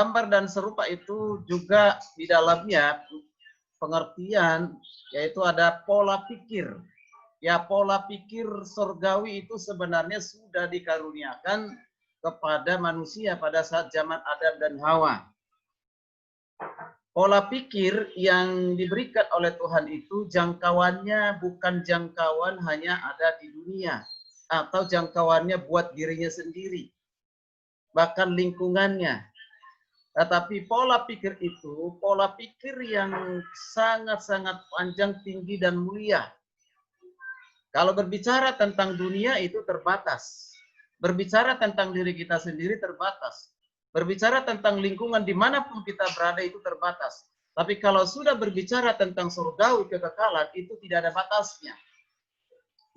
gambar dan serupa itu juga di dalamnya pengertian, yaitu ada pola pikir. Ya, pola pikir surgawi itu sebenarnya sudah dikaruniakan kepada manusia pada saat zaman Adam dan Hawa. Pola pikir yang diberikan oleh Tuhan itu jangkauannya bukan jangkauan hanya ada di dunia atau jangkauannya buat dirinya sendiri, bahkan lingkungannya. Tetapi pola pikir itu pola pikir yang sangat-sangat panjang, tinggi, dan mulia. Kalau berbicara tentang dunia itu terbatas. Berbicara tentang diri kita sendiri terbatas. Berbicara tentang lingkungan dimanapun kita berada itu terbatas. Tapi kalau sudah berbicara tentang surgawi kekekalan itu tidak ada batasnya.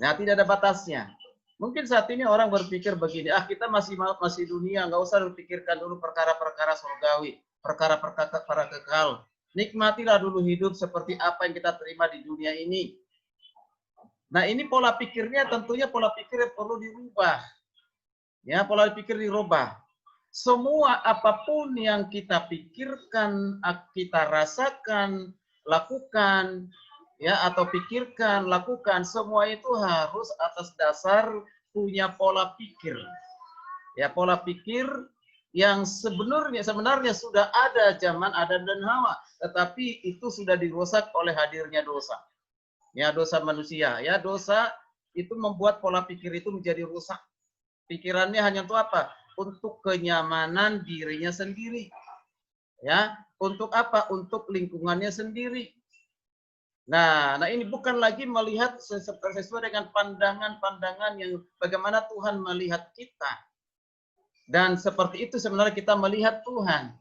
Nah, tidak ada batasnya. Mungkin saat ini orang berpikir begini, kita masih dunia, nggak usah berpikirkan dulu perkara-perkara surgawi, perkara-perkara kekal. Nikmatilah dulu hidup seperti apa yang kita terima di dunia ini. Nah, ini pola pikirnya tentunya pola pikir yang perlu dirubah. Ya, pola pikir dirubah. Semua apapun yang kita pikirkan, kita rasakan, lakukan, ya, atau pikirkan, lakukan, semua itu harus atas dasar punya pola pikir. Ya, pola pikir yang sebenarnya sudah ada zaman Adam dan Hawa, tetapi itu sudah dirusak oleh hadirnya dosa. Ya, dosa manusia. Ya, dosa itu membuat pola pikir itu menjadi rusak. Pikirannya hanya untuk apa? Untuk kenyamanan dirinya sendiri. Ya, untuk apa? Untuk lingkungannya sendiri. Nah, ini bukan lagi melihat sesuai dengan pandangan-pandangan yang bagaimana Tuhan melihat kita. Dan seperti itu sebenarnya kita melihat Tuhan.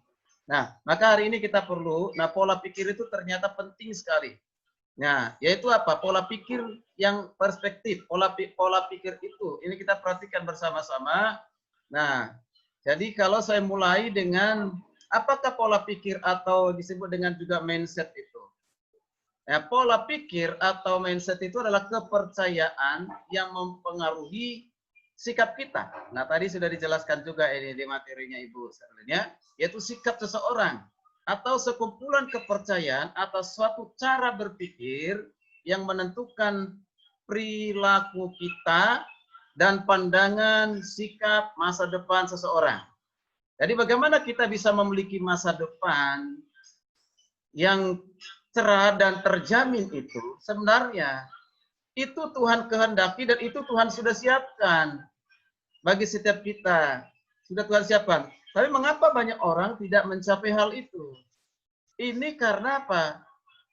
Nah, maka hari ini kita perlu, pola pikir itu ternyata penting sekali. Nah, yaitu apa? Pola pikir yang perspektif, pola pikir itu. Ini kita perhatikan bersama-sama. Nah, jadi kalau saya mulai dengan apakah pola pikir atau disebut dengan juga mindset itu? Nah, pola pikir atau mindset itu adalah kepercayaan yang mempengaruhi sikap kita. Nah, tadi sudah dijelaskan juga ini di materinya Ibu sekalian, yaitu sikap seseorang atau sekumpulan kepercayaan atau suatu cara berpikir yang menentukan perilaku kita dan pandangan sikap masa depan seseorang. Jadi bagaimana kita bisa memiliki masa depan yang cerah dan terjamin itu sebenarnya itu Tuhan kehendaki dan itu Tuhan sudah siapkan bagi setiap kita. Sudah Tuhan siapkan. Tapi mengapa banyak orang tidak mencapai hal itu? Ini karena apa?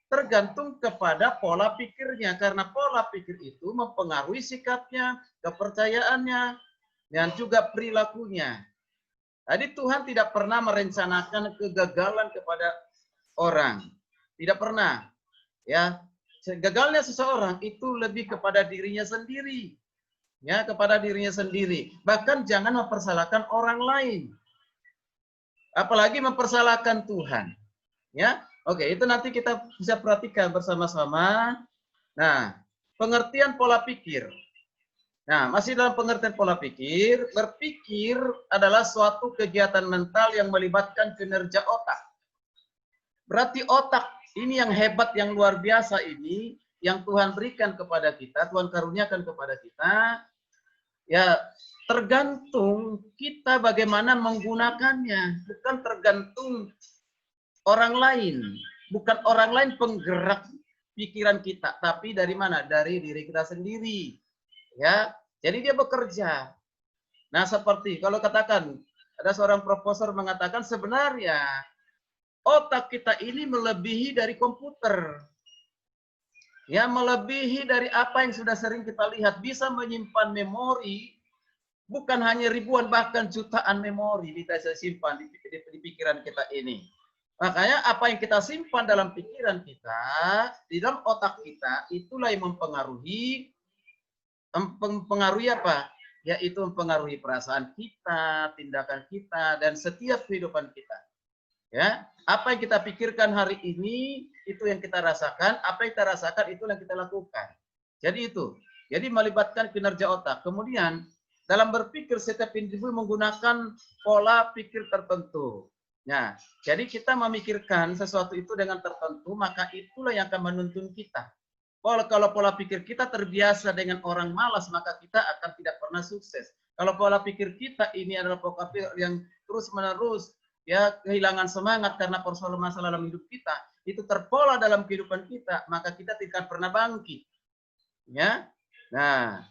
Tergantung kepada pola pikirnya. Karena pola pikir itu mempengaruhi sikapnya, kepercayaannya, dan juga perilakunya. Jadi Tuhan tidak pernah merencanakan kegagalan kepada orang. Tidak pernah. Ya, gagalnya seseorang itu lebih kepada dirinya sendiri. Ya, kepada dirinya sendiri. Bahkan jangan mempersalahkan orang lain. Apalagi mempersalahkan Tuhan. Ya, oke, itu nanti kita bisa perhatikan bersama-sama. Nah, pengertian pola pikir. Nah, masih dalam pengertian pola pikir, berpikir adalah suatu kegiatan mental yang melibatkan kinerja otak. Berarti otak ini yang hebat, yang luar biasa ini, yang Tuhan berikan kepada kita, Tuhan karuniakan kepada kita, ya tergantung kita bagaimana menggunakannya, bukan tergantung orang lain, bukan orang lain penggerak pikiran kita, tapi dari mana? Dari diri kita sendiri. Ya, jadi dia bekerja. Nah, seperti kalau katakan ada seorang profesor mengatakan sebenarnya otak kita ini melebihi dari komputer. Ya, melebihi dari apa yang sudah sering kita lihat, bisa menyimpan memori bukan hanya ribuan bahkan jutaan memori kita simpan di pikiran kita ini. Makanya apa yang kita simpan dalam pikiran kita, di dalam otak kita, itulah yang mempengaruhi apa? Yaitu mempengaruhi perasaan kita, tindakan kita, dan setiap kehidupan kita. Ya, apa yang kita pikirkan hari ini itu yang kita rasakan, apa yang kita rasakan itu yang kita lakukan. Jadi itu. Jadi melibatkan kinerja otak. Kemudian dalam berpikir setiap individu menggunakan pola pikir tertentu. Nah, jadi kita memikirkan sesuatu itu dengan tertentu, maka itulah yang akan menuntun kita. Kalau pola pikir kita terbiasa dengan orang malas, maka kita akan tidak pernah sukses. Kalau pola pikir kita ini adalah pola pikir yang terus-menerus ya kehilangan semangat karena persoalan masalah dalam hidup kita, itu terpola dalam kehidupan kita, maka kita tidak pernah bangkit. Ya. Nah,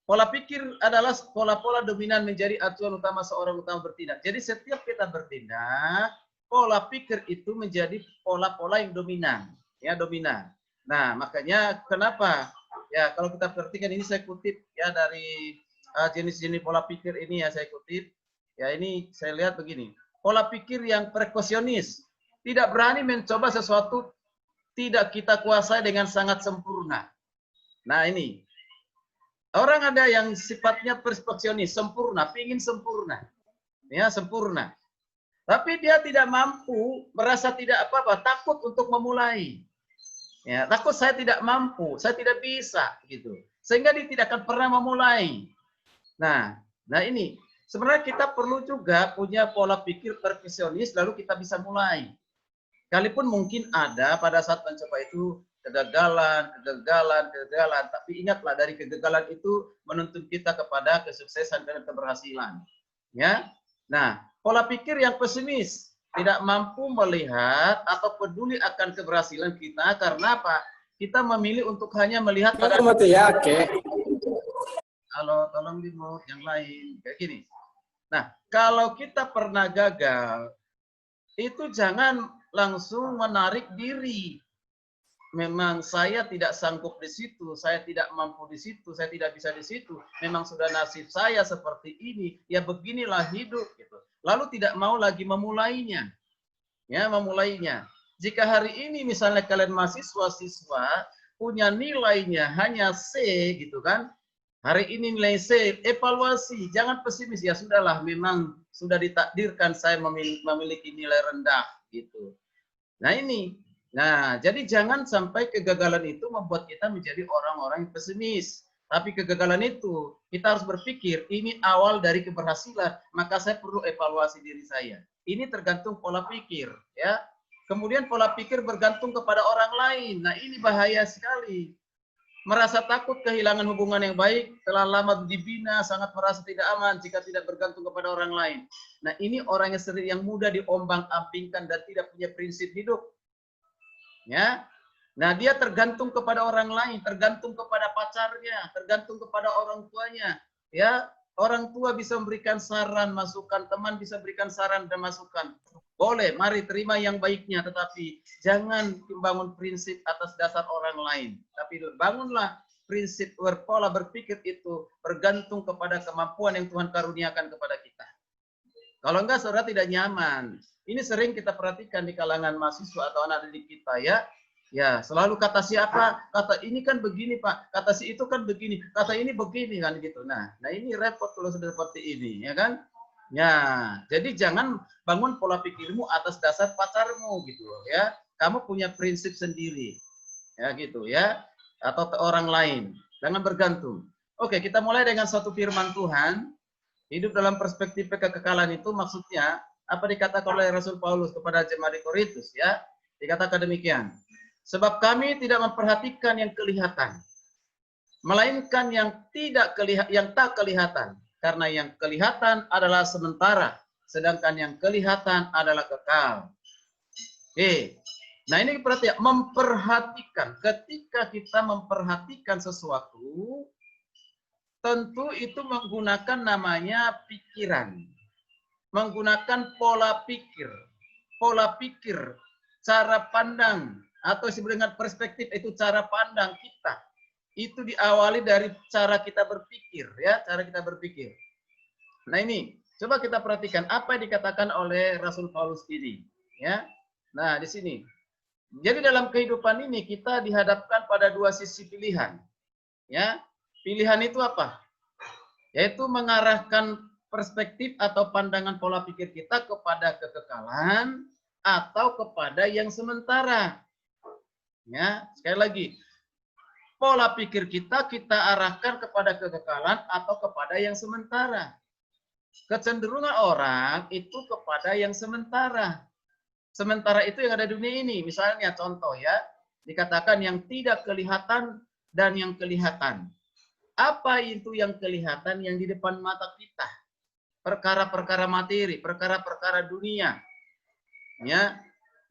pola pikir adalah pola-pola dominan menjadi acuan utama seorang utama bertindak. Jadi setiap kita bertindak, pola pikir itu menjadi pola-pola yang dominan, ya dominan. Nah, makanya kenapa? Ya, kalau kita perhatikan ini saya kutip ya dari jenis-jenis pola pikir ini ya saya kutip. Ya, ini saya lihat begini. Pola pikir yang perkusionis, tidak berani mencoba sesuatu tidak kita kuasai dengan sangat sempurna. Nah, ini orang ada yang sifatnya perfeksionis, sempurna, ingin sempurna. Ya, sempurna. Tapi dia tidak mampu, merasa tidak apa-apa, takut untuk memulai. Ya, takut saya tidak mampu, saya tidak bisa gitu. Sehingga dia tidak akan pernah memulai. Nah ini sebenarnya kita perlu juga punya pola pikir perfeksionis lalu kita bisa mulai. Sekalipun mungkin ada pada saat mencoba itu kegagalan, tapi ingatlah dari kegagalan itu menuntun kita kepada kesuksesan dan keberhasilan. Ya. Nah, pola pikir yang pesimis, tidak mampu melihat atau peduli akan keberhasilan kita karena apa? Kita memilih untuk hanya melihat pada kalau tolong di mute yang lain kayak gini. Nah, kalau kita pernah gagal, itu jangan langsung menarik diri. Memang saya tidak sanggup di situ, saya tidak mampu di situ, saya tidak bisa di situ. Memang sudah nasib saya seperti ini, ya beginilah hidup gitu. Lalu tidak mau lagi memulainya. Ya, memulainya. Jika hari ini misalnya kalian mahasiswa-siswa punya nilainya hanya C gitu kan. Hari ini nilai C, evaluasi, jangan pesimis ya sudahlah memang sudah ditakdirkan saya memiliki nilai rendah gitu. Nah ini, nah jadi jangan sampai kegagalan itu membuat kita menjadi orang-orang yang pesimis. Tapi kegagalan itu kita harus berpikir ini awal dari keberhasilan, maka saya perlu evaluasi diri saya. Ini tergantung pola pikir, ya. Kemudian pola pikir bergantung kepada orang lain. Nah ini bahaya sekali. Merasa takut kehilangan hubungan yang baik, telah lama dibina, sangat merasa tidak aman jika tidak bergantung kepada orang lain. Nah ini orang yang mudah diombang-ambingkan dan tidak punya prinsip hidup. Ya, nah dia tergantung kepada orang lain, tergantung kepada pacarnya, tergantung kepada orang tuanya. Ya, orang tua bisa memberikan saran, masukan, teman bisa berikan saran dan masukan. Boleh, mari terima yang baiknya, tetapi jangan membangun prinsip atas dasar orang lain. Tapi bangunlah prinsip berpola berpikir itu bergantung kepada kemampuan yang Tuhan karuniakan kepada kita. Kalau enggak, saudara tidak nyaman. Ini sering kita perhatikan di kalangan mahasiswa atau anak didik kita ya. Ya, selalu kata siapa, kata ini kan begini Pak, kata si itu kan begini, kata ini begini kan gitu. Nah ini repot kalau sudah seperti ini, ya kan? Ya, jadi jangan bangun pola pikirmu atas dasar pacarmu gitu loh ya. Kamu punya prinsip sendiri, ya gitu ya, atau ke orang lain. Jangan bergantung. Oke, kita mulai dengan suatu firman Tuhan. Hidup dalam perspektif kekekalan itu maksudnya apa dikatakan oleh Rasul Paulus kepada jemaat di Korintus ya. Dikatakan demikian. Sebab kami tidak memperhatikan yang kelihatan, melainkan yang tak kelihatan. Karena yang kelihatan adalah sementara, sedangkan yang kelihatan adalah kekal. Oke. Nah ini berarti memperhatikan. Ketika kita memperhatikan sesuatu, tentu itu menggunakan namanya pikiran. Menggunakan pola pikir. Pola pikir, cara pandang, atau dengan perspektif itu cara pandang kita. Itu diawali dari cara kita berpikir, ya, cara kita berpikir. Nah ini, coba kita perhatikan apa yang dikatakan oleh Rasul Paulus ini, ya. Nah di sini, jadi dalam kehidupan ini kita dihadapkan pada dua sisi pilihan, ya. Pilihan itu apa? Yaitu mengarahkan perspektif atau pandangan pola pikir kita kepada kekekalan atau kepada yang sementara. Ya, sekali lagi, pola pikir kita arahkan kepada kekekalan atau kepada yang sementara. Kecenderungan orang itu kepada yang sementara. Sementara itu yang ada di dunia ini. Misalnya contoh ya, dikatakan yang tidak kelihatan dan yang kelihatan. Apa itu yang kelihatan yang di depan mata kita? Perkara-perkara materi, perkara-perkara dunia. Ya,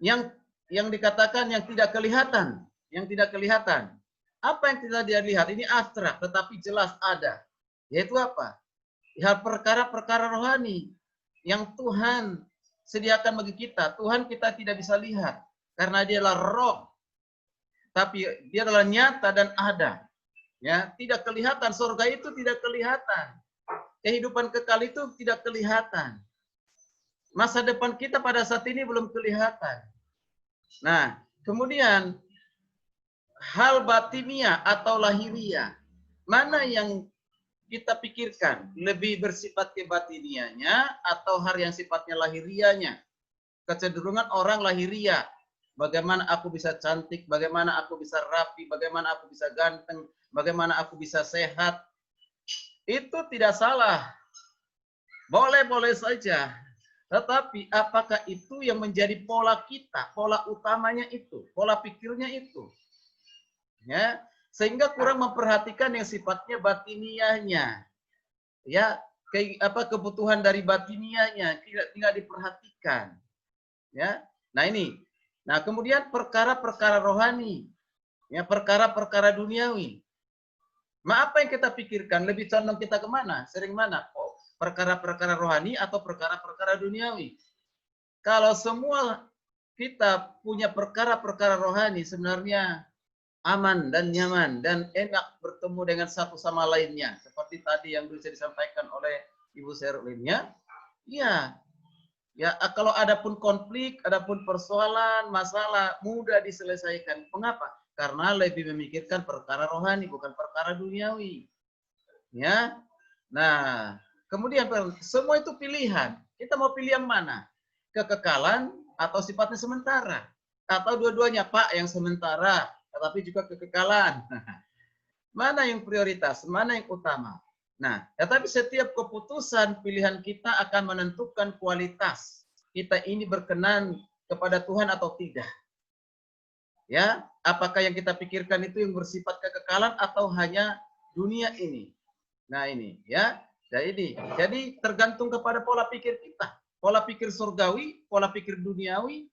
yang dikatakan yang tidak kelihatan, yang tidak kelihatan. Apa yang tidak dia lihat ini abstrak tetapi jelas ada. Yaitu apa? Ya perkara-perkara rohani yang Tuhan sediakan bagi kita. Tuhan kita tidak bisa lihat karena dia adalah roh, tapi dia adalah nyata dan ada. Ya, tidak kelihatan. Surga itu tidak kelihatan. Kehidupan kekal itu tidak kelihatan. Masa depan kita pada saat ini belum kelihatan. Nah, kemudian hal batinia atau lahiria, mana yang kita pikirkan lebih bersifat kebatinianya atau hal yang sifatnya lahirianya? Kecenderungan orang lahiria, bagaimana aku bisa cantik, bagaimana aku bisa rapi, bagaimana aku bisa ganteng, bagaimana aku bisa sehat, itu tidak salah, boleh-boleh saja. Tetapi apakah itu yang menjadi pola kita, pola utamanya itu, pola pikirnya itu? Ya, sehingga kurang memperhatikan yang sifatnya batiniahnya. Ya, kebutuhan dari batiniahnya tidak diperhatikan. Ya. Nah, ini. Nah, kemudian perkara-perkara rohani, ya, perkara-perkara duniawi. Apa yang kita pikirkan? Lebih condong kita kemana? Sering mana? Oh, perkara-perkara rohani atau perkara-perkara duniawi? Kalau semua kita punya perkara-perkara rohani, sebenarnya aman dan nyaman dan enak bertemu dengan satu sama lainnya. Seperti tadi yang bisa disampaikan oleh Ibu Sherlyn-nya. Ya, ya kalau ada pun konflik, ada pun persoalan, masalah mudah diselesaikan. Mengapa? Karena lebih memikirkan perkara rohani bukan perkara duniawi. Ya. Nah, kemudian semua itu pilihan. Kita mau pilih yang mana? Kekekalan atau sifatnya sementara? Atau dua-duanya, Pak, yang sementara, tetapi juga kekekalan. Mana yang prioritas? Mana yang utama? Nah, tetapi setiap keputusan pilihan kita akan menentukan kualitas kita ini berkenan kepada Tuhan atau tidak. Ya, apakah yang kita pikirkan itu yang bersifat kekekalan atau hanya dunia ini? Nah, ini ya. Jadi tergantung kepada pola pikir kita. Pola pikir surgawi, pola pikir duniawi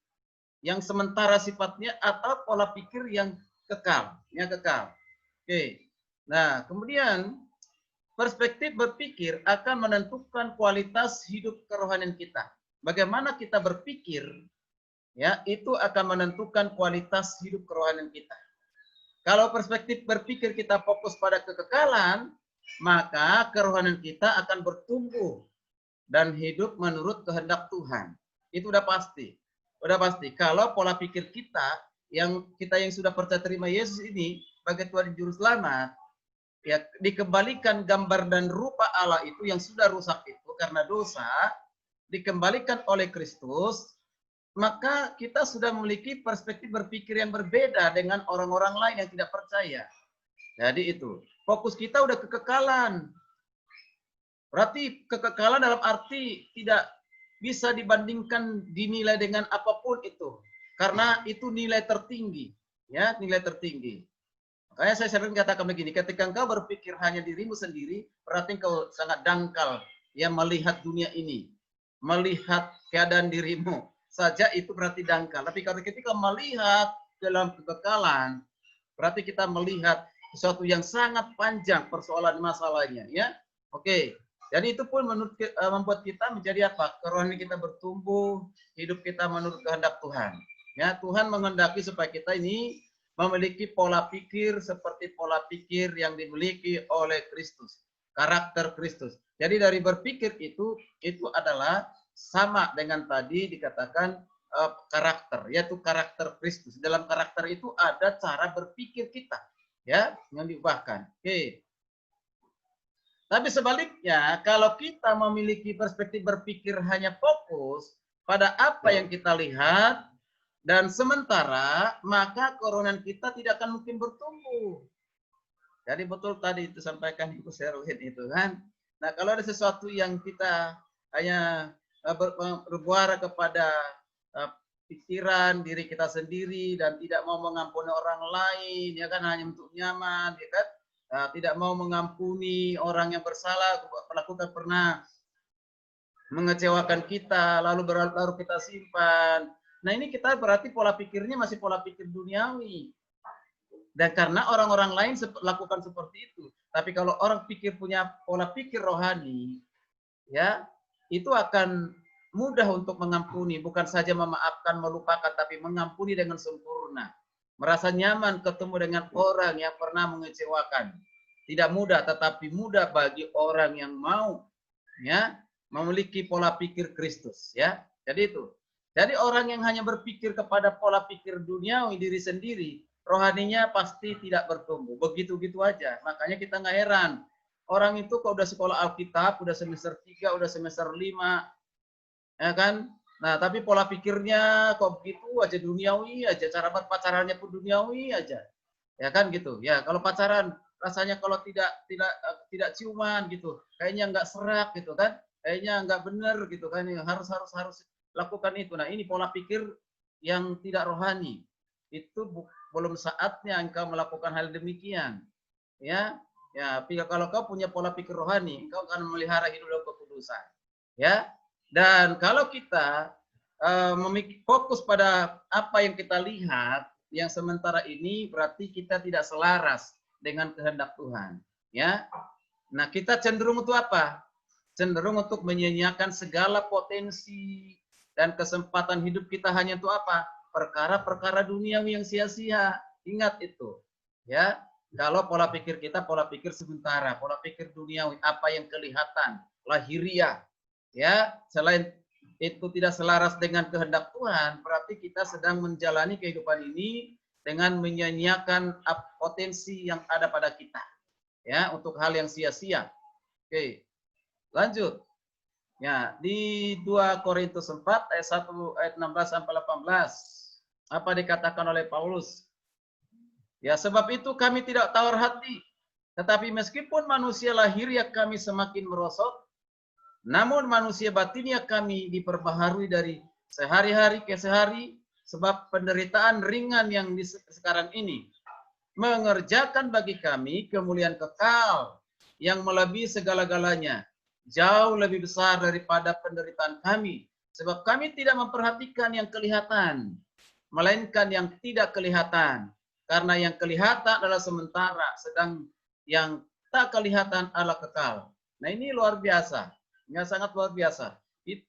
yang sementara sifatnya atau pola pikir yang kekal, yang kekal. Oke. Nah, kemudian perspektif berpikir akan menentukan kualitas hidup kerohanian kita. Bagaimana kita berpikir, ya, itu akan menentukan kualitas hidup kerohanian kita. Kalau perspektif berpikir kita fokus pada kekekalan, maka kerohanian kita akan bertumbuh dan hidup menurut kehendak Tuhan. Itu udah pasti. Udah pasti. Kalau pola pikir kita yang sudah percaya terima Yesus ini sebagai Tuhan dan Juru Selamat, ya dikembalikan gambar dan rupa Allah itu yang sudah rusak itu karena dosa, dikembalikan oleh Kristus, maka kita sudah memiliki perspektif berpikir yang berbeda dengan orang-orang lain yang tidak percaya. Jadi itu, fokus kita udah kekekalan. Berarti kekekalan dalam arti tidak bisa dibandingkan dinilai dengan apapun itu. Karena itu nilai tertinggi. Ya, nilai tertinggi. Makanya saya sering katakan begini, ketika engkau berpikir hanya dirimu sendiri, berarti engkau sangat dangkal ya melihat dunia ini. Melihat keadaan dirimu saja itu berarti dangkal. Tapi kalau ketika melihat dalam kekekalan, berarti kita melihat sesuatu yang sangat panjang persoalan masalahnya, ya. Oke. Dan itu pun membuat kita menjadi apa? Kerohanian kita bertumbuh, hidup kita menurut kehendak Tuhan. Ya, Tuhan menghendaki supaya kita ini memiliki pola pikir seperti pola pikir yang dimiliki oleh Kristus, karakter Kristus. Jadi dari berpikir itu adalah sama dengan tadi dikatakan karakter, yaitu karakter Kristus. Dalam karakter itu ada cara berpikir kita, ya, yang diubahkan. Oke. Tapi sebaliknya, kalau kita memiliki perspektif berpikir hanya fokus pada apa yang kita lihat dan sementara, maka kerohanian kita tidak akan mungkin bertumbuh. Jadi betul tadi itu sampaikan Ibu Sherlyn itu kan. Nah, kalau ada sesuatu yang kita hanya berbuara kepada pikiran diri kita sendiri dan tidak mau mengampuni orang lain, ya kan, hanya untuk nyaman, ya kan, tidak mau mengampuni orang yang bersalah, melakukan pernah mengecewakan kita, lalu kita simpan. Nah, ini kita berarti pola pikirnya masih pola pikir duniawi. Dan karena orang-orang lain lakukan seperti itu. Tapi kalau orang punya pola pikir rohani, ya, itu akan mudah untuk mengampuni, bukan saja memaafkan, melupakan, tapi mengampuni dengan sempurna. Merasa nyaman ketemu dengan orang yang pernah mengecewakan. Tidak mudah, tetapi mudah bagi orang yang mau, ya, memiliki pola pikir Kristus, ya. Jadi itu. Jadi orang yang hanya berpikir kepada pola pikir duniawi diri sendiri, rohaninya pasti tidak bertumbuh. Begitu-gitu aja. Makanya kita nggak heran. Orang itu kalau udah sekolah Alkitab, udah semester 3, udah semester 5, ya kan? Nah, tapi pola pikirnya kok begitu aja, duniawi aja, cara berpacarannya pun duniawi aja. Ya kan gitu. Ya, kalau pacaran rasanya kalau tidak ciuman gitu, kayaknya nggak serak gitu kan. Kayaknya nggak benar gitu kan. Harus lakukan itu. Nah, ini pola pikir yang tidak rohani. Itu belum saatnya engkau melakukan hal demikian. Ya, ya, kalau kau punya pola pikir rohani, engkau akan memelihara hidup dalam kekudusan. Ya, dan kalau kita fokus pada apa yang kita lihat, yang sementara ini berarti kita tidak selaras dengan kehendak Tuhan. Ya, nah kita cenderung untuk apa? Cenderung untuk menyia-nyiakan segala potensi dan kesempatan hidup kita hanya untuk apa? Perkara-perkara duniawi yang sia-sia. Ingat itu. Ya, kalau pola pikir kita pola pikir sementara, pola pikir duniawi, apa yang kelihatan, lahiriah. Ya, selain itu tidak selaras dengan kehendak Tuhan, berarti kita sedang menjalani kehidupan ini dengan menyia-nyiakan potensi yang ada pada kita. Ya, untuk hal yang sia-sia. Oke. Lanjut. Ya, di 2 Korintus 4 ayat 1 ayat 16 sampai 18. Apa dikatakan oleh Paulus? Ya, sebab itu kami tidak tawar hati, tetapi meskipun manusia lahiriah kami semakin merosot, namun manusia batinnya kami diperbaharui dari sehari-hari ke sehari, sebab penderitaan ringan yang sekarang ini mengerjakan bagi kami kemuliaan kekal yang melebihi segala-galanya, jauh lebih besar daripada penderitaan kami, sebab kami tidak memperhatikan yang kelihatan, melainkan yang tidak kelihatan. Karena yang kelihatan adalah sementara, sedang yang tak kelihatan adalah kekal. Nah, ini luar biasa. Ya, sangat luar biasa.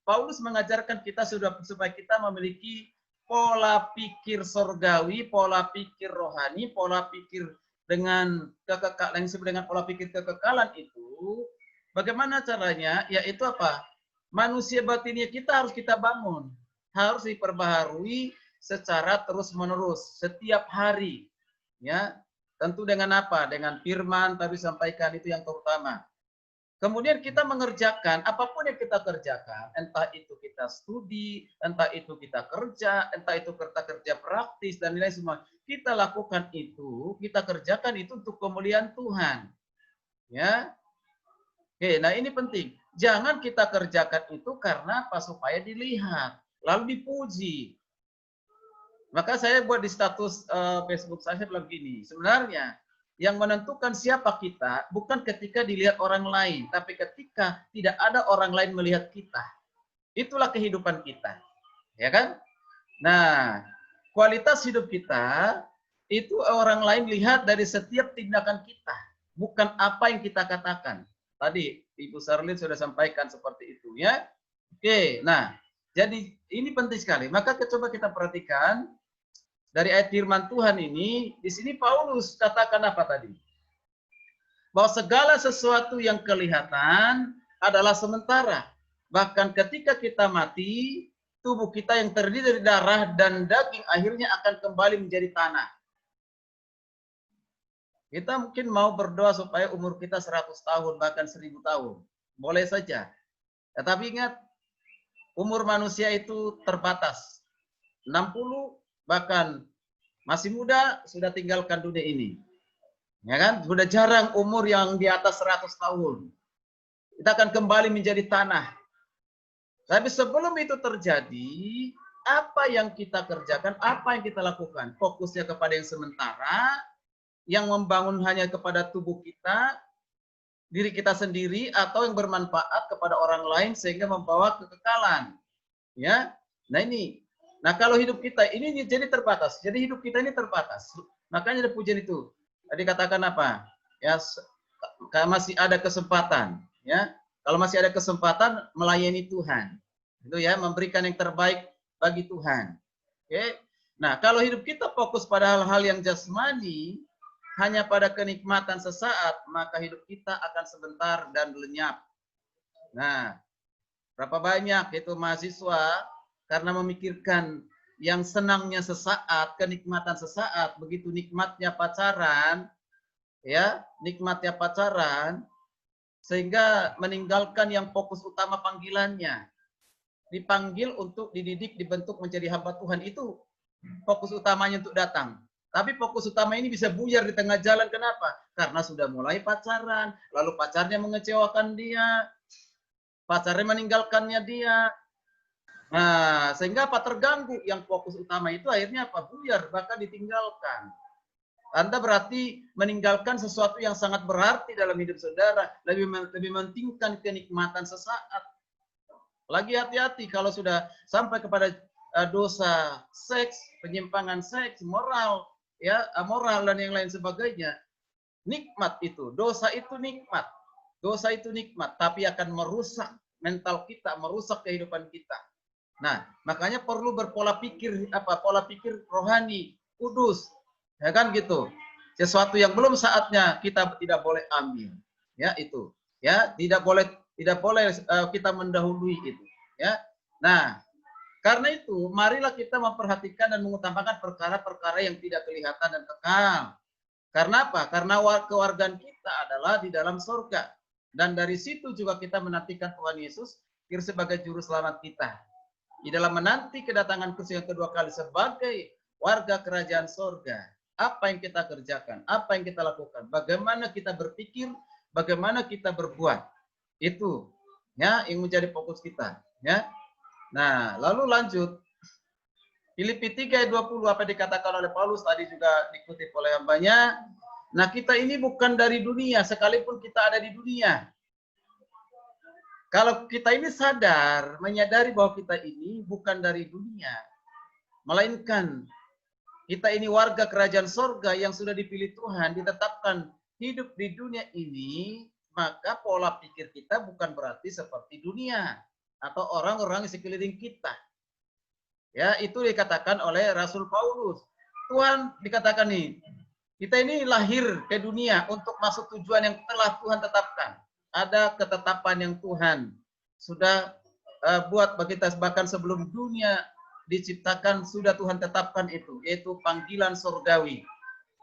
Paulus mengajarkan kita supaya kita memiliki pola pikir surgawi, pola pikir rohani, pola pikir dengan kekekalan, yang disebut dengan pola pikir kekekalan itu. Bagaimana caranya? Yaitu apa? Manusia batinnya kita harus kita bangun. Harus diperbaharui secara terus-menerus, setiap hari. Ya, tentu dengan apa? Dengan firman tadi sampaikan, itu yang terutama. Kemudian kita mengerjakan apapun yang kita kerjakan, entah itu kita studi, entah itu kita kerja, entah itu kita kerja praktis dan lain semua. Kita lakukan itu, kita kerjakan itu untuk kemuliaan Tuhan. Ya. Oke, nah ini penting. Jangan kita kerjakan itu karena apa? Supaya dilihat, lalu dipuji. Maka saya buat di status Facebook saya bilang gini, sebenarnya yang menentukan siapa kita bukan ketika dilihat orang lain, tapi ketika tidak ada orang lain melihat kita. Itulah kehidupan kita. Ya kan? Nah, kualitas hidup kita itu orang lain lihat dari setiap tindakan kita, bukan apa yang kita katakan. Tadi Ibu Sarlin sudah sampaikan seperti itu ya. Oke, nah, jadi ini penting sekali. Maka coba kita perhatikan dari ayat firman Tuhan ini, di sini Paulus katakan apa tadi? Bahwa segala sesuatu yang kelihatan adalah sementara. Bahkan ketika kita mati, tubuh kita yang terdiri dari darah dan daging akhirnya akan kembali menjadi tanah. Kita mungkin mau berdoa supaya umur kita 100 tahun, bahkan 1000 tahun. Boleh saja. Tetapi ingat, umur manusia itu terbatas. 60, bahkan masih muda sudah tinggalkan dunia ini. Ya kan? Sudah jarang umur yang di atas 100 tahun. Kita akan kembali menjadi tanah. Tapi sebelum itu terjadi, apa yang kita kerjakan, apa yang kita lakukan? Fokusnya kepada yang sementara, yang membangun hanya kepada tubuh kita, diri kita sendiri, atau yang bermanfaat kepada orang lain sehingga membawa kekekalan. Ya, nah ini. Nah kalau hidup kita ini jadi terbatas. Jadi hidup kita ini terbatas. Makanya ada pujian itu. Tadi katakan apa? Ya, masih ada kesempatan. Ya, kalau masih ada kesempatan melayani Tuhan. Itu ya, memberikan yang terbaik bagi Tuhan. Oke. Nah, kalau hidup kita fokus pada hal-hal yang jasmani, hanya pada kenikmatan sesaat, maka hidup kita akan sebentar dan lenyap. Nah, berapa banyak itu mahasiswa karena memikirkan yang senangnya sesaat, kenikmatan sesaat, begitu nikmatnya pacaran, ya, nikmatnya pacaran, sehingga meninggalkan yang fokus utama panggilannya. Dipanggil untuk dididik, dibentuk menjadi hamba Tuhan, itu fokus utamanya untuk datang. Tapi fokus utama ini bisa buyar di tengah jalan. Kenapa? Karena sudah mulai pacaran, lalu pacarnya mengecewakan dia, pacarnya meninggalkannya dia. Nah, sehingga apa? Terganggu. Yang fokus utama itu akhirnya apa? Buyar, bahkan ditinggalkan. Anda berarti meninggalkan sesuatu yang sangat berarti dalam hidup saudara, lebih mementingkan kenikmatan sesaat. Lagi hati-hati kalau sudah sampai kepada dosa seks, penyimpangan seks, moral, ya, amoral dan yang lain sebagainya. Nikmat itu, dosa itu nikmat. Dosa itu nikmat, tapi akan merusak mental kita, merusak kehidupan kita. Nah, makanya perlu berpola pikir apa? Pola pikir rohani, kudus. Ya kan gitu. Sesuatu yang belum saatnya kita tidak boleh ambil. Ya, itu. Ya, tidak boleh kita mendahului itu, ya. Nah, karena itu marilah kita memperhatikan dan mengutamakan perkara-perkara yang tidak kelihatan dan kekal. Karena apa? Karena kewargaan kita adalah di dalam surga. Dan dari situ juga kita menantikan Tuhan Yesus sebagai juru selamat kita. Di dalam menanti kedatangan Kristus yang kedua kali sebagai warga kerajaan surga, apa yang kita kerjakan, apa yang kita lakukan, bagaimana kita berpikir, bagaimana kita berbuat, itu ya yang menjadi fokus kita, ya. Nah, lalu lanjut Filipi 3 ayat 20, apa dikatakan oleh Paulus tadi juga dikutip oleh hambanya. Nah, kita ini bukan dari dunia, sekalipun kita ada di dunia. Kalau kita ini sadar, menyadari bahwa kita ini bukan dari dunia, melainkan kita ini warga kerajaan sorga yang sudah dipilih Tuhan, ditetapkan hidup di dunia ini, maka pola pikir kita bukan berarti seperti dunia atau orang-orang di sekeliling kita. Ya, itu dikatakan oleh Rasul Paulus. Tuhan dikatakan nih, kita ini lahir ke dunia untuk masuk tujuan yang telah Tuhan tetapkan. Ada ketetapan yang Tuhan sudah buat bagi kita, bahkan sebelum dunia diciptakan sudah Tuhan tetapkan itu, yaitu panggilan surgawi.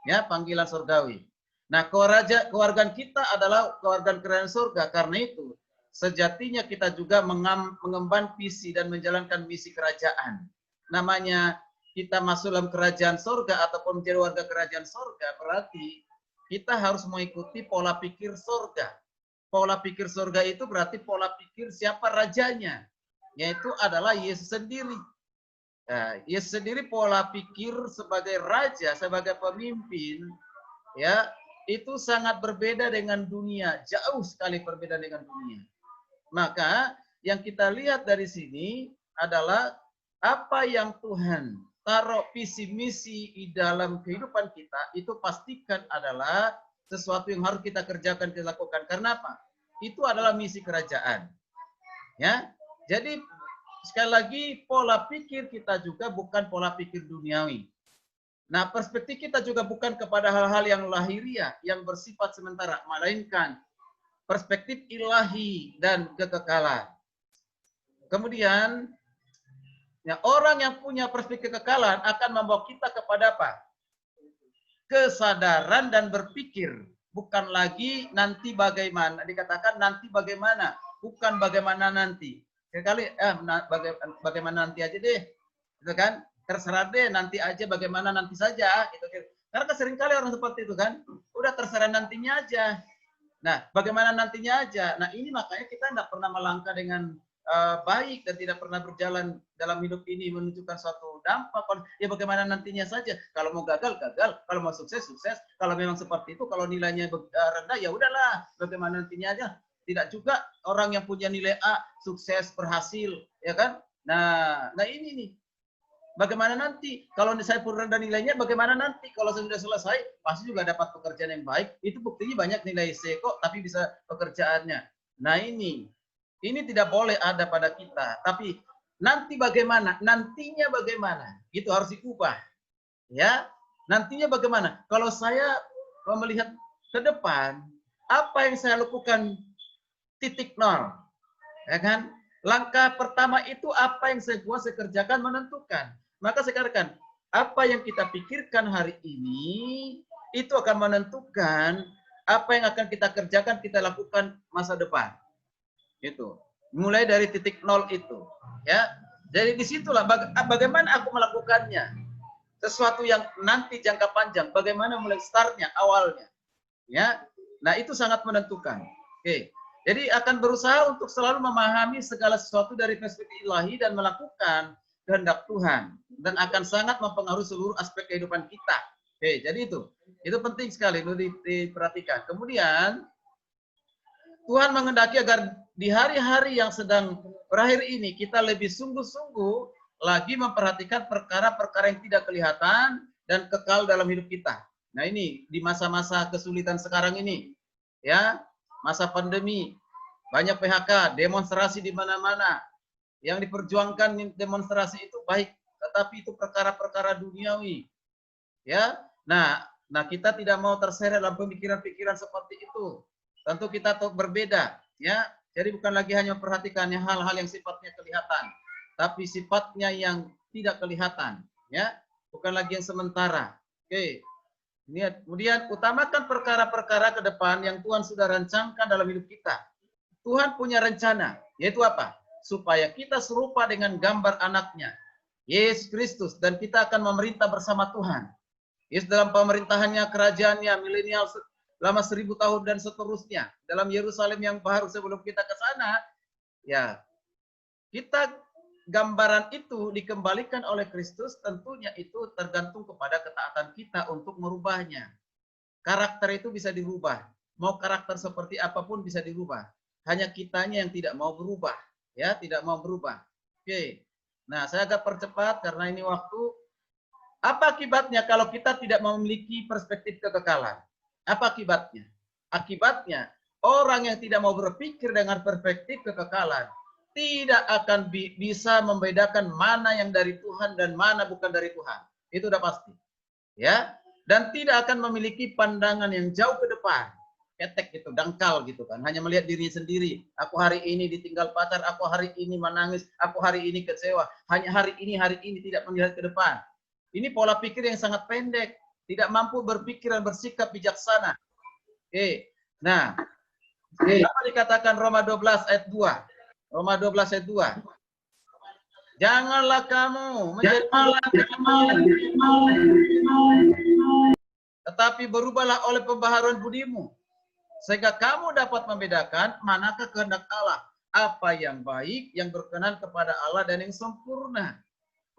Ya, panggilan surgawi. Nah, kewargaan kita adalah kewargaan kerajaan surga. Karena itu, sejatinya kita juga mengemban visi dan menjalankan misi kerajaan. Namanya kita masuk dalam kerajaan surga ataupun menjadi warga kerajaan surga, berarti kita harus mengikuti pola pikir surga. Pola pikir surga itu berarti pola pikir siapa rajanya, yaitu adalah Yesus sendiri. Nah, Yesus sendiri pola pikir sebagai raja, sebagai pemimpin, ya, itu sangat berbeda dengan dunia, jauh sekali berbeda dengan dunia. Maka yang kita lihat dari sini adalah apa yang Tuhan taruh visi misi di dalam kehidupan kita, itu pastikan adalah sesuatu yang harus kita kerjakan, kita lakukan. Karena apa? Itu adalah misi kerajaan. Ya. Jadi sekali lagi pola pikir kita juga bukan pola pikir duniawi. Nah, perspektif kita juga bukan kepada hal-hal yang lahiriah, yang bersifat sementara, melainkan perspektif ilahi dan kekekalan. Kemudian, ya, orang yang punya perspektif kekekalan akan membawa kita kepada apa? Kesadaran dan berpikir. Bukan lagi nanti bagaimana. Dikatakan nanti bagaimana. Bukan bagaimana nanti. Sekali bagaimana nanti aja deh. Gitu kan? Terserah deh, nanti aja, bagaimana nanti saja. Gitu. Karena seringkali orang seperti itu kan. Udah terserah nantinya aja. Nah, bagaimana nantinya aja. Nah, ini makanya kita tidak pernah melangkah dengan baik dan tidak pernah berjalan dalam hidup ini menunjukkan suatu dampak. Ya bagaimana nantinya saja. Kalau mau gagal, gagal. Kalau mau sukses, sukses. Kalau memang seperti itu, kalau nilainya rendah, ya udahlah. Bagaimana nantinya aja. Tidak juga orang yang punya nilai A sukses, berhasil, ya kan? Nah ini nih. Bagaimana nanti? Kalau saya pun rendah nilainya, bagaimana nanti? Kalau saya sudah selesai, pasti juga dapat pekerjaan yang baik. Itu buktinya banyak nilai C kok, tapi bisa pekerjaannya. Nah ini tidak boleh ada pada kita. Tapi nanti bagaimana? Nantinya bagaimana? Itu harus diubah. Ya, nantinya bagaimana? Kalau saya melihat ke depan, apa yang saya lakukan titik nol, ya kan? Langkah pertama itu apa yang saya buat, saya kerjakan, menentukan. Maka saya katakan, apa yang kita pikirkan hari ini, itu akan menentukan apa yang akan kita kerjakan, kita lakukan masa depan. Itu. Mulai dari titik nol itu. Ya. Jadi disitulah bagaimana aku melakukannya. Sesuatu yang nanti jangka panjang, bagaimana mulai startnya, awalnya. Ya. Nah itu sangat menentukan. Oke. Jadi akan berusaha untuk selalu memahami segala sesuatu dari perspektif ilahi dan melakukan kehendak Tuhan. Dan akan sangat mempengaruhi seluruh aspek kehidupan kita. Oke, jadi itu penting sekali untuk diperhatikan. Kemudian Tuhan menghendaki agar di hari-hari yang sedang berakhir ini kita lebih sungguh-sungguh lagi memperhatikan perkara-perkara yang tidak kelihatan dan kekal dalam hidup kita. Nah ini di masa-masa kesulitan sekarang ini, ya, masa pandemi, banyak PHK, demonstrasi di mana-mana. Yang diperjuangkan demonstrasi itu baik, tetapi itu perkara-perkara duniawi. Ya. Nah, kita tidak mau terseret dalam pemikiran-pikiran seperti itu. Tentu kita berbeda, ya. Jadi bukan lagi hanya memperhatikan hal-hal yang sifatnya kelihatan, tapi sifatnya yang tidak kelihatan, ya. Bukan lagi yang sementara. Oke. Kemudian utamakan perkara-perkara ke depan yang Tuhan sudah rancangkan dalam hidup kita. Tuhan punya rencana, yaitu apa? Supaya kita serupa dengan gambar anaknya, Yesus Kristus, dan kita akan memerintah bersama Tuhan. Yesus dalam pemerintahannya, kerajaannya, milenial selama 1000 tahun dan seterusnya. Dalam Yerusalem yang baru sebelum kita ke sana, ya kita gambaran itu dikembalikan oleh Kristus, tentunya itu tergantung kepada ketaatan kita untuk merubahnya. Karakter itu bisa dirubah. Mau karakter seperti apapun bisa dirubah. Hanya kitanya yang tidak mau berubah, ya, tidak mau berubah. Oke. Nah, saya agak percepat karena ini waktu. Apa akibatnya kalau kita tidak memiliki perspektif kekekalan? Apa akibatnya? Akibatnya, orang yang tidak mau berpikir dengan perspektif kekekalan tidak akan bisa membedakan mana yang dari Tuhan dan mana bukan dari Tuhan. Itu udah pasti. Ya, dan tidak akan memiliki pandangan yang jauh ke depan. Ketek gitu, dangkal gitu kan. Hanya melihat dirinya sendiri. Aku hari ini ditinggal pacar, aku hari ini menangis, aku hari ini kecewa. Hanya hari ini tidak melihat ke depan. Ini pola pikir yang sangat pendek, tidak mampu berpikir dan bersikap bijaksana. Oke. Nah, apa dikatakan Roma 12 ayat 2? Roma 12 ayat 2. Janganlah kamu menjadi tetapi berubahlah oleh pembaharuan budimu, sehingga kamu dapat membedakan manakah kehendak Allah, apa yang baik, yang berkenan kepada Allah dan yang sempurna.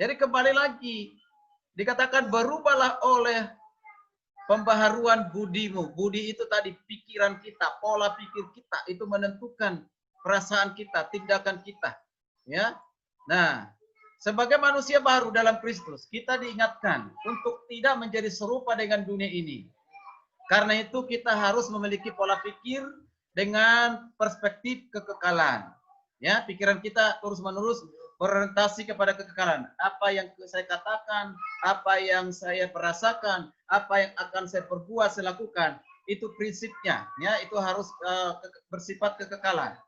Jadi kembali lagi, dikatakan berubahlah oleh pembaharuan budimu. Budi itu tadi pikiran kita, pola pikir kita, itu menentukan perasaan kita, tindakan kita. Ya. Nah, sebagai manusia baru dalam Kristus, kita diingatkan untuk tidak menjadi serupa dengan dunia ini. Karena itu kita harus memiliki pola pikir dengan perspektif kekekalan. Ya, pikiran kita terus-menerus berorientasi kepada kekekalan. Apa yang saya katakan, apa yang saya perasakan, apa yang akan saya perbuat, saya lakukan, itu prinsipnya. Ya, itu harus bersifat kekekalan.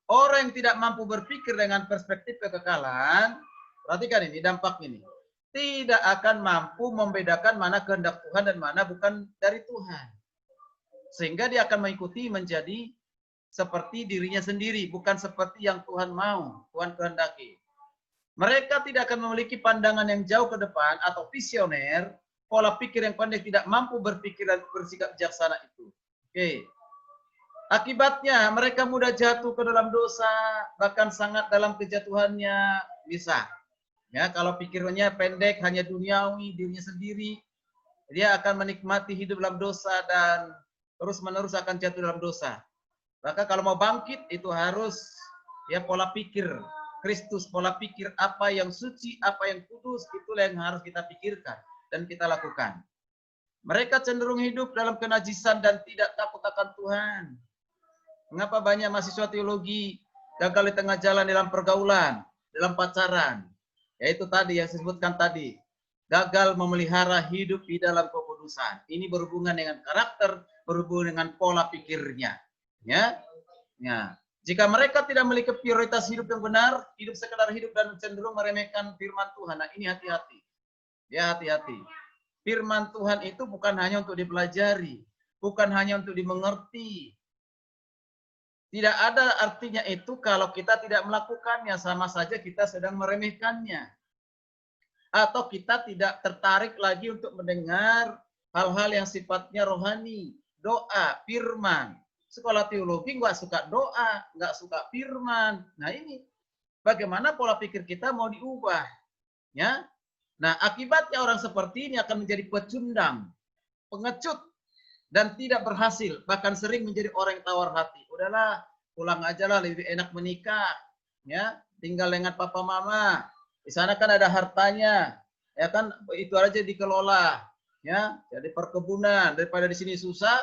Orang yang tidak mampu berpikir dengan perspektif kekekalan, perhatikan ini dampak ini, tidak akan mampu membedakan mana kehendak Tuhan dan mana bukan dari Tuhan. Sehingga dia akan mengikuti menjadi seperti dirinya sendiri, bukan seperti yang Tuhan mau, Tuhan kehendaki. Mereka tidak akan memiliki pandangan yang jauh ke depan atau visioner, pola pikir yang pendek, tidak mampu berpikir dan bersikap bijaksana itu. Oke. Akibatnya mereka mudah jatuh ke dalam dosa, bahkan sangat dalam kejatuhannya bisa. Ya, kalau pikirannya pendek, hanya duniawi, dirinya sendiri, dia akan menikmati hidup dalam dosa dan terus-menerus akan jatuh dalam dosa. Maka kalau mau bangkit itu harus ya pola pikir Kristus, pola pikir apa yang suci, apa yang kudus, itulah yang harus kita pikirkan dan kita lakukan. Mereka cenderung hidup dalam kenajisan dan tidak takut akan Tuhan. Mengapa banyak mahasiswa teologi gagal di tengah jalan dalam pergaulan, dalam pacaran? Yaitu tadi yang disebutkan tadi, gagal memelihara hidup di dalam kekudusan. Ini berhubungan dengan karakter, berhubungan dengan pola pikirnya. Ya, ya. Jika mereka tidak memiliki prioritas hidup yang benar, hidup sekedar hidup dan cenderung meremehkan firman Tuhan. Nah, ini hati-hati. Ya, hati-hati. Firman Tuhan itu bukan hanya untuk dipelajari, bukan hanya untuk dimengerti. Tidak ada artinya itu kalau kita tidak melakukannya, sama saja kita sedang meremehkannya. Atau kita tidak tertarik lagi untuk mendengar hal-hal yang sifatnya rohani, doa, firman. Sekolah teologi nggak suka doa, nggak suka firman. Nah ini bagaimana pola pikir kita mau diubah, ya? Nah akibatnya orang seperti ini akan menjadi pecundang, pengecut, dan tidak berhasil, bahkan sering menjadi orang yang tawar hati. Udahlah, pulang aja lah, lebih enak menikah, ya, tinggal dengan papa mama. Di sana kan ada hartanya, ya kan, itu aja dikelola, ya, jadi perkebunan daripada di sini susah,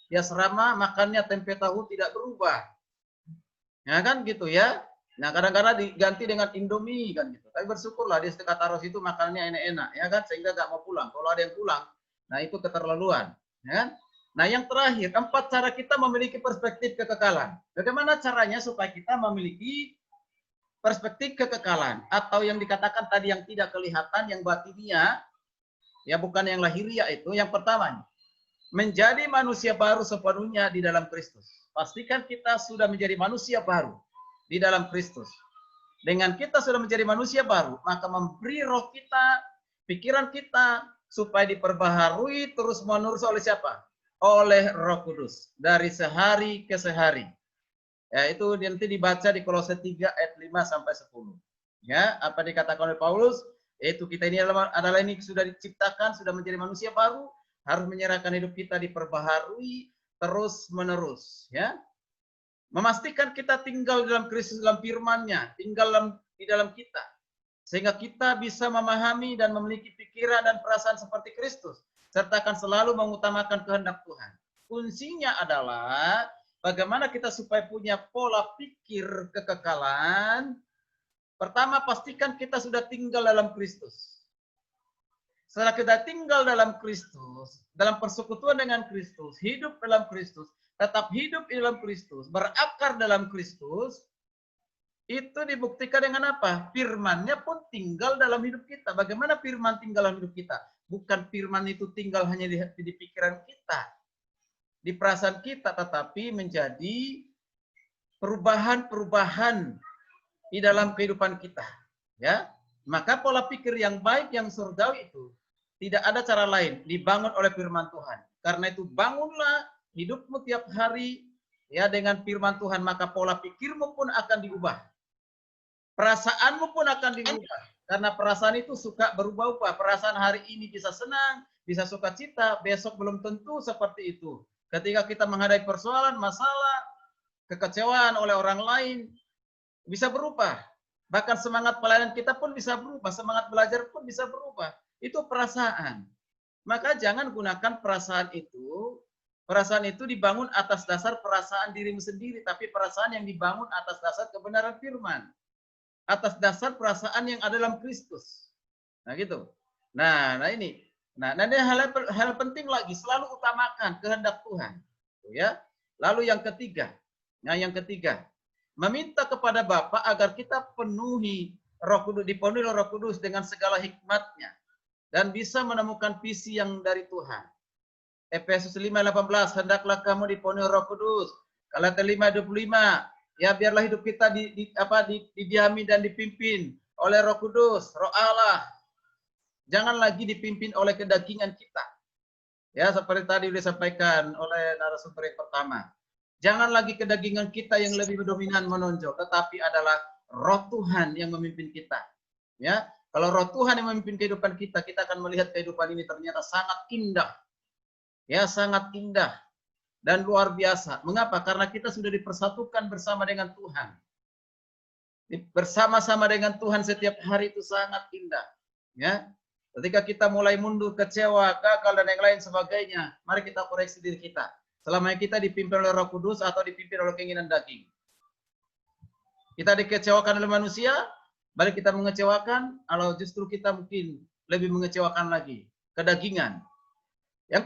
ya serama makannya tempe tahu tidak berubah, ya kan gitu ya. Nah kadang-kadang diganti dengan Indomie kan gitu. Tapi bersyukurlah di Seteka Taros itu makannya enak-enak, ya kan, sehingga gak mau pulang. Kalau ada yang pulang, nah itu keterlaluan, ya kan. Nah yang terakhir, 4 cara kita memiliki perspektif kekekalan. Bagaimana caranya supaya kita memiliki perspektif kekekalan, atau yang dikatakan tadi yang tidak kelihatan, yang batinia, ya bukan yang lahiriah itu. Yang pertama, menjadi manusia baru sepenuhnya di dalam Kristus. Pastikan kita sudah menjadi manusia baru di dalam Kristus. Dengan kita sudah menjadi manusia baru, maka memberi roh kita, pikiran kita, supaya diperbaharui terus-menerus oleh siapa? Oleh Roh Kudus. Dari sehari ke sehari. Ya, itu nanti dibaca di Kolose 3 ayat 5 sampai 10. Ya, apa dikatakan oleh Paulus? Yaitu kita ini adalah ini sudah diciptakan, sudah menjadi manusia baru, harus menyerahkan hidup kita diperbaharui terus menerus, ya. Memastikan kita tinggal dalam Kristus, dalam firman-Nya, tinggal di dalam kita. Sehingga kita bisa memahami dan memiliki pikiran dan perasaan seperti Kristus, serta akan selalu mengutamakan kehendak Tuhan. Kuncinya adalah bagaimana kita supaya punya pola pikir kekekalan. Pertama, pastikan kita sudah tinggal dalam Kristus. Setelah kita tinggal dalam Kristus, dalam persekutuan dengan Kristus, hidup dalam Kristus, tetap hidup di dalam Kristus, berakar dalam Kristus, itu dibuktikan dengan apa? Firman-Nya pun tinggal dalam hidup kita. Bagaimana firman tinggal dalam hidup kita? Bukan firman itu tinggal hanya di pikiran kita, di perasaan kita, tetapi menjadi perubahan-perubahan di dalam kehidupan kita. Ya, maka pola pikir yang baik, yang surgawi itu tidak ada cara lain, dibangun oleh firman Tuhan. Karena itu bangunlah hidupmu tiap hari ya dengan firman Tuhan, maka pola pikirmu pun akan diubah. Perasaanmu pun akan diubah. Karena perasaan itu suka berubah-ubah. Perasaan hari ini bisa senang, bisa sukacita, besok belum tentu seperti itu. Ketika kita menghadapi persoalan, masalah, kekecewaan oleh orang lain, bisa berubah. Bahkan semangat pelayanan kita pun bisa berubah, semangat belajar pun bisa berubah. Itu perasaan. Maka jangan gunakan perasaan itu. Perasaan itu dibangun atas dasar perasaan dirimu sendiri, tapi perasaan yang dibangun atas dasar kebenaran firman. Atas dasar perasaan yang ada dalam Kristus. Nah gitu. Nah ini. Nah, ada hal penting lagi, selalu utamakan kehendak Tuhan. Ya. Lalu yang ketiga. Nah, yang ketiga, meminta kepada Bapa agar kita penuhi Roh Kudus, dipenuhi Roh Kudus dengan segala hikmatnya dan bisa menemukan visi yang dari Tuhan. Efesus 5:18, hendaklah kamu dipenuhi Roh Kudus. Galatia 5:25, ya biarlah hidup kita didiami dan dipimpin oleh Roh Kudus, Roh Allah. Jangan lagi dipimpin oleh kedagingan kita. Ya, seperti tadi disampaikan oleh narasumber yang pertama. Jangan lagi kedagingan kita yang lebih dominan menonjol, tetapi adalah roh Tuhan yang memimpin kita. Ya, kalau roh Tuhan yang memimpin kehidupan kita, kita akan melihat kehidupan ini ternyata sangat indah. Ya, sangat indah dan luar biasa. Mengapa? Karena kita sudah dipersatukan bersama dengan Tuhan. Bersama-sama dengan Tuhan setiap hari itu sangat indah. Ya, ketika kita mulai mundur, kecewa, gagal dan yang lain sebagainya, mari kita koreksi diri kita. Selama kita dipimpin oleh Roh Kudus atau dipimpin oleh keinginan daging. Kita dikecewakan oleh manusia, balik kita mengecewakan, kalau justru kita mungkin lebih mengecewakan lagi. Kedagingan. Yang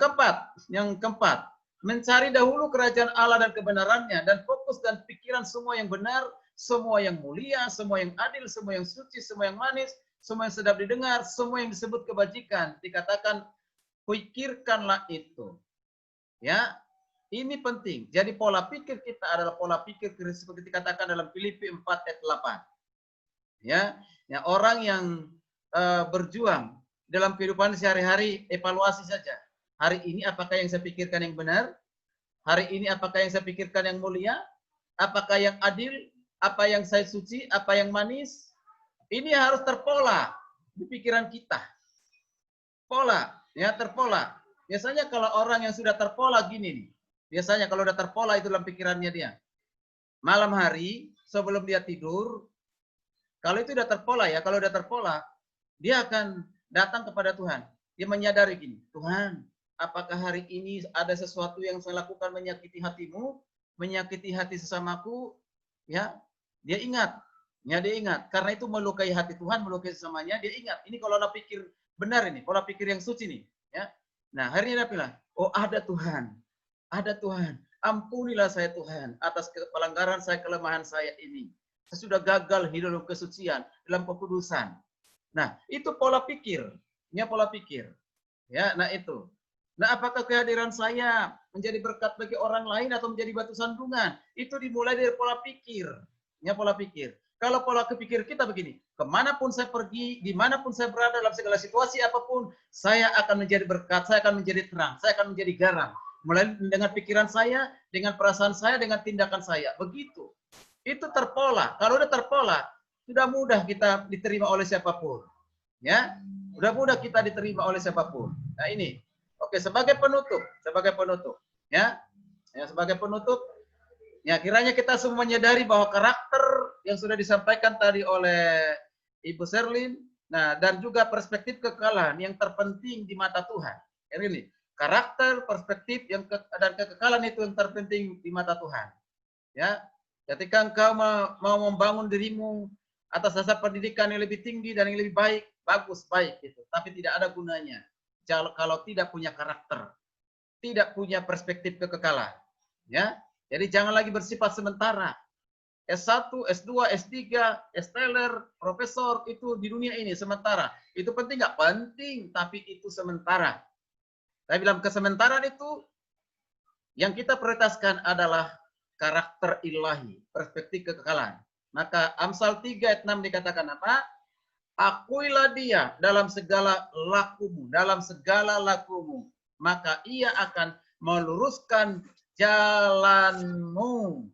keempat, mencari dahulu kerajaan Allah dan kebenarannya, dan fokus dan pikiran semua yang benar, semua yang mulia, semua yang adil, semua yang suci, semua yang manis, semua yang sedap didengar, semua yang disebut kebajikan, dikatakan pikirkanlah itu. Ya, ini penting. Jadi pola pikir kita adalah pola pikir seperti dikatakan dalam Filipi 4 ayat 8. Ya, orang yang berjuang dalam kehidupan sehari-hari, evaluasi saja. Hari ini apakah yang saya pikirkan yang benar? Hari ini apakah yang saya pikirkan yang mulia? Apakah yang adil? Apa yang saya suci? Apa yang manis? Ini harus terpola di pikiran kita. Pola, ya terpola. Biasanya kalau orang yang sudah terpola gini nih. Biasanya kalau udah terpola itu dalam pikirannya dia. Malam hari sebelum dia tidur, kalau itu udah terpola ya, kalau udah terpola, dia akan datang kepada Tuhan. Dia menyadari gini, Tuhan, apakah hari ini ada sesuatu yang saya lakukan menyakiti hatimu, menyakiti hati sesamaku? Ya, dia ingat. Ya, dia ingat. Karena itu melukai hati Tuhan, melukai sesamanya, dia ingat. Ini kalau pola pikir benar ini, pola pikir yang suci nih. Ya. Nah, hari ini dia bilang, oh ada Tuhan. Ada Tuhan, ampunilah saya Tuhan atas pelanggaran saya, kelemahan saya ini. Saya sudah gagal hidup dalam kesucian, dalam kekudusan. Nah, itu pola pikir. Ya, pola pikir. Ya, nah itu. Nah, apakah kehadiran saya menjadi berkat bagi orang lain atau menjadi batu sandungan? Itu dimulai dari pola pikir. Ya, pola pikir. Kalau pola kepikir kita begini, kemanapun saya pergi, dimanapun saya berada dalam segala situasi apapun, saya akan menjadi berkat, saya akan menjadi terang, saya akan menjadi garam. Mulai dengan pikiran saya, dengan perasaan saya, dengan tindakan saya. Begitu. Itu terpola. Kalau udah terpola, sudah mudah kita diterima oleh siapapun. Ya, sudah mudah kita diterima oleh siapapun. Nah ini, oke sebagai penutup, ya, sebagai penutup, ya kiranya kita semua menyadari bahwa karakter yang sudah disampaikan tadi oleh Ibu Sherlyn, nah dan juga perspektif kekekalan yang terpenting di mata Tuhan. Ini karakter, perspektif dan kekekalan itu yang terpenting di mata Tuhan. Ya, ketika engkau mau membangun dirimu atas dasar pendidikan yang lebih tinggi dan yang lebih baik, bagus, baik gitu. Tapi tidak ada gunanya kalau tidak punya karakter, tidak punya perspektif kekekalan. Ya, jadi jangan lagi bersifat sementara. S1, S2, S3, S-teler, profesor itu di dunia ini sementara. Itu penting nggak? Penting, tapi itu sementara. Saya bilang kesementaraan itu yang kita prioritaskan adalah karakter ilahi, perspektif kekekalan. Maka Amsal 3 ayat 6 dikatakan apa? Akuilah dia dalam segala lakumu, maka ia akan meluruskan jalanmu.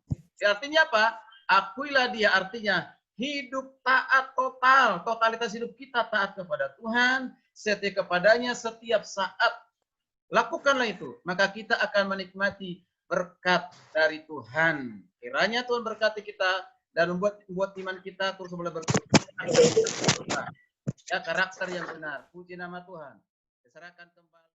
Artinya apa? Akuilah dia artinya hidup taat total, totalitas hidup kita taat kepada Tuhan, setia kepadanya setiap saat. Lakukanlah itu, maka kita akan menikmati berkat dari Tuhan. Kiranya Tuhan berkati kita dan membuat iman kita terus boleh bertumbuh. Ya, karakter yang benar. Puji nama Tuhan. Diserahkan kembali.